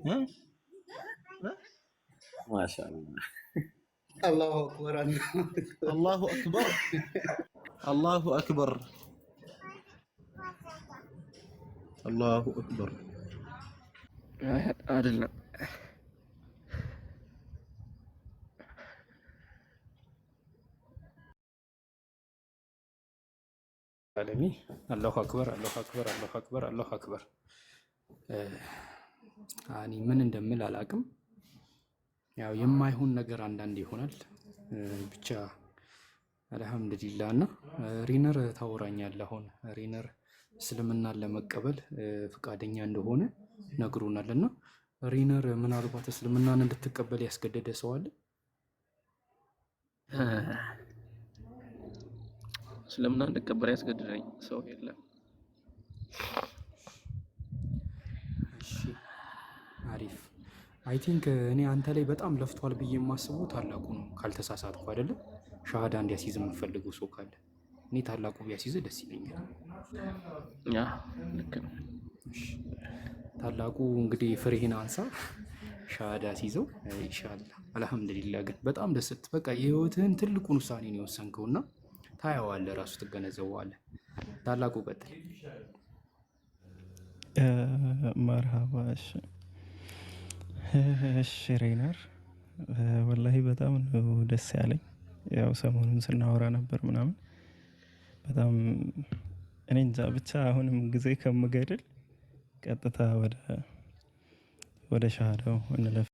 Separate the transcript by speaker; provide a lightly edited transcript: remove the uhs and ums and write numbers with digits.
Speaker 1: ها؟ ما شاء الله.
Speaker 2: الله أكبر.
Speaker 1: الله أكبر. الله أكبر. الله أكبر.
Speaker 3: አይደለም አለሚ አላሁ አክበር አላሁ አክበር አላሁ አክበር አላሁ አክበር። እኔ ምን እንደምል አላቅም። ያው የማይሆን ነገር አንዳንድ ይሆናል። ብቻ አልሐምዱሊላህ። እና ሪነር ታወራኛለህ። አሁን ሪነር እስልምናን ለመቀበል ፈቃደኛ እንደሆነ ነግሮናል። እና ሪነር ምናልባት እስልምናን እንድትቀበል ያስገደደ ሰው አለ? እስልምና እንድቀበል ያስገደደኝ ሰው የለም።
Speaker 1: እሺ አሪፍ። አይ ቲንክ እኔ አንተ ላይ በጣም ለፍቷል ብዬ የማስበው ታላቁ ነው ካልተሳሳትኩ አይደለም። ሻሃዳ እንዲያስይዝ የምፈልገው ሰው ካለ እኔ ታላቁ ቢያስይዝ ደስ ይለኛል።
Speaker 3: ያ ልክ ነው።
Speaker 1: ታላቁ እንግዲህ ፍሬህን አንሳ ሻሃዳ ሲይዘው ኢንሻአላህ። አልሐምዱሊላህ። ግን በጣም ደስት በቃ የህይወትህን ትልቁን ውሳኔ ነው የወሰንከውና ታየዋለህ፣ ራሱ ትገነዘበዋለህ። ታላቁ ቀጥል።
Speaker 4: መርሃባ። እሺ ሬነር ወላሂ በጣም ነው ደስ ያለኝ። ያው ሰሞኑን ስናወራ ነበር ምናምን በጣም እኔ እንጃ ብቻ አሁንም ጊዜ ከምገድል ቀጥታ ወደ ሻሃዳው እንለፍ።